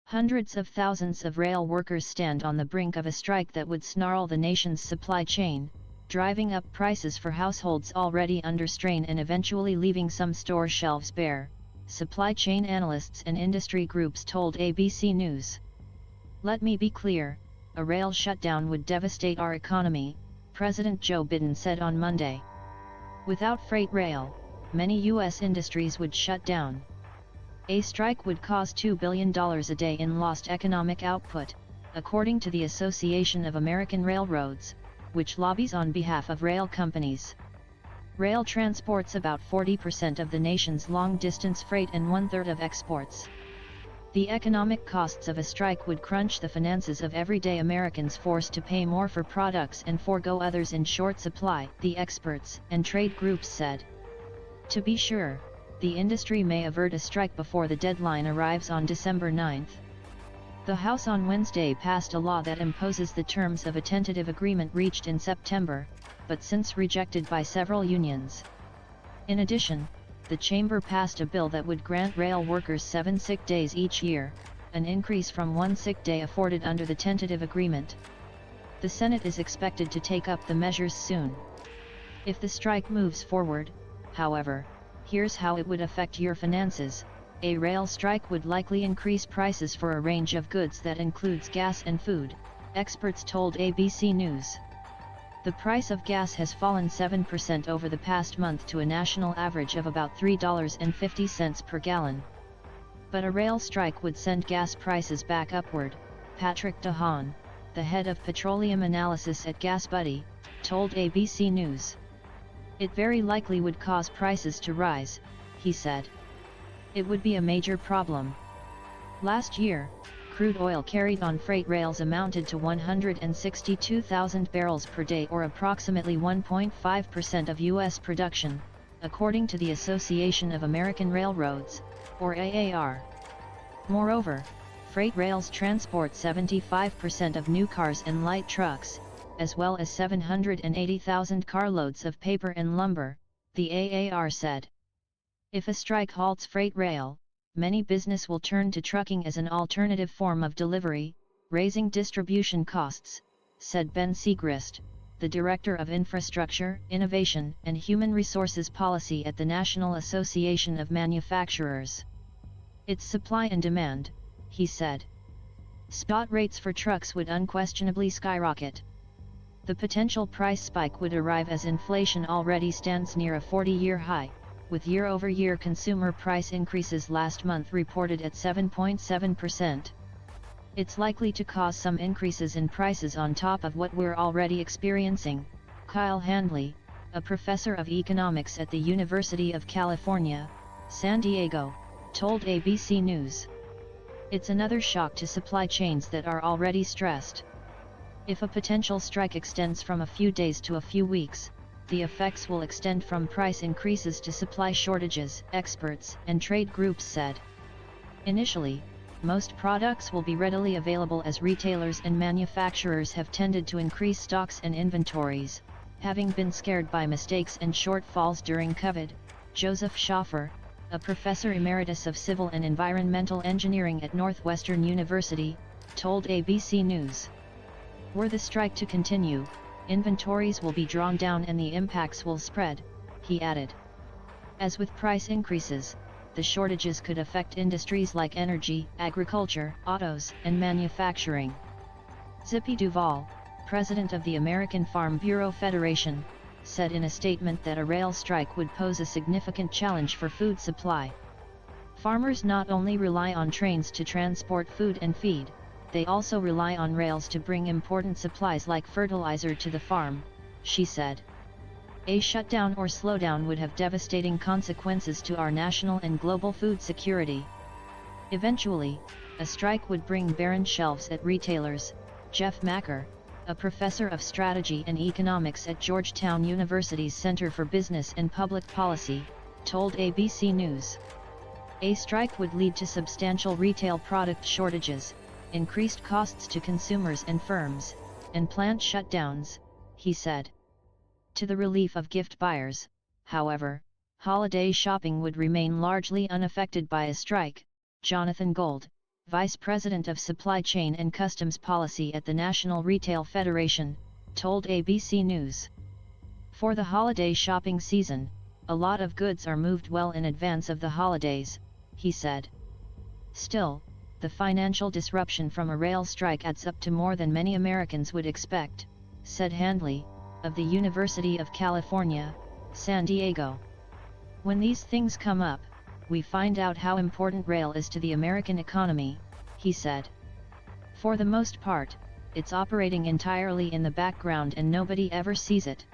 Hundreds of thousands of rail workers stand on the brink of a strike that would snarl the nation's supply chain, driving up prices for households already under strain and eventually leaving some store shelves bare, supply chain analysts and industry groups told ABC News. "Let me be clear, a rail shutdown would devastate our economy," President Joe Biden said on Monday. "Without freight rail, many U.S. industries would shut down. A strike would cause $2 billion a day in lost economic output, according to the Association of American Railroads, which lobbies on behalf of rail companies. Rail transports about 40% of the nation's long-distance freight and one-third of exports. The economic costs of a strike would crunch the finances of everyday Americans forced to pay more for products and forego others in short supply," the experts and trade groups said. To be sure, the industry may avert a strike before the deadline arrives on December 9. The House on Wednesday passed a law that imposes the terms of a tentative agreement reached in September, but since rejected by several unions. In addition, the chamber passed a bill that would grant rail workers 7 sick days each year, an increase from 1 sick day afforded under the tentative agreement. The Senate is expected to take up the measures soon. If the strike moves forward, however, here's how it would affect your finances. A rail strike would likely increase prices for a range of goods that includes gas and food, experts told ABC News. The price of gas has fallen 7% over the past month to a national average of about $3.50 per gallon. But a rail strike would send gas prices back upward, Patrick DeHaan, the head of petroleum analysis at GasBuddy, told ABC News. "It very likely would cause prices to rise," he said. "It would be a major problem." Last year, crude oil carried on freight rails amounted to 162,000 barrels per day, or approximately 1.5% of U.S. production, according to the Association of American Railroads, or AAR. Moreover, freight rails transport 75% of new cars and light trucks, as well as 780,000 carloads of paper and lumber, the AAR said. If a strike halts freight rail, many business will turn to trucking as an alternative form of delivery, raising distribution costs, said Ben Segrist, the Director of Infrastructure, Innovation and Human Resources Policy at the National Association of Manufacturers. "It's supply and demand," he said. "Spot rates for trucks would unquestionably skyrocket. The potential price spike would arrive as inflation already stands near a 40-year high, with year-over-year consumer price increases last month reported at 7.7%. It's likely to cause some increases in prices on top of what we're already experiencing," Kyle Handley, a professor of economics at the University of California, San Diego, told ABC News. "It's another shock to supply chains that are already stressed. If a potential strike extends from a few days to a few weeks, the effects will extend from price increases to supply shortages," experts and trade groups said. Initially, most products will be readily available as retailers and manufacturers have tended to increase stocks and inventories, having been scared by mistakes and shortfalls during COVID, Joseph Schaffer, a professor emeritus of civil and environmental engineering at Northwestern University, told ABC News. "Were the strike to continue, inventories will be drawn down and the impacts will spread," he added. As with price increases, the shortages could affect industries like energy, agriculture, autos, and manufacturing. Zippy Duvall, president of the American Farm Bureau Federation, said in a statement that a rail strike would pose a significant challenge for food supply. "Farmers not only rely on trains to transport food and feed, they also rely on rails to bring important supplies like fertilizer to the farm," she said. "A shutdown or slowdown would have devastating consequences to our national and global food security. Eventually, a strike would bring barren shelves at retailers," Jeff Macker, a professor of strategy and economics at Georgetown University's Center for Business and Public Policy, told ABC News. "A strike would lead to substantial retail product shortages, increased costs to consumers and firms, and plant shutdowns," he said. To the relief of gift buyers, however, holiday shopping would remain largely unaffected by a strike, Jonathan Gold, Vice President of Supply Chain and Customs Policy at the National Retail Federation, told ABC News. For the holiday shopping season, a lot of goods are moved well in advance of the holidays, he said. Still, the financial disruption from a rail strike adds up to more than many Americans would expect, said Handley, of the University of California, San Diego. When these things come up, we find out how important rail is to the American economy, he said. For the most part, it's operating entirely in the background and nobody ever sees it.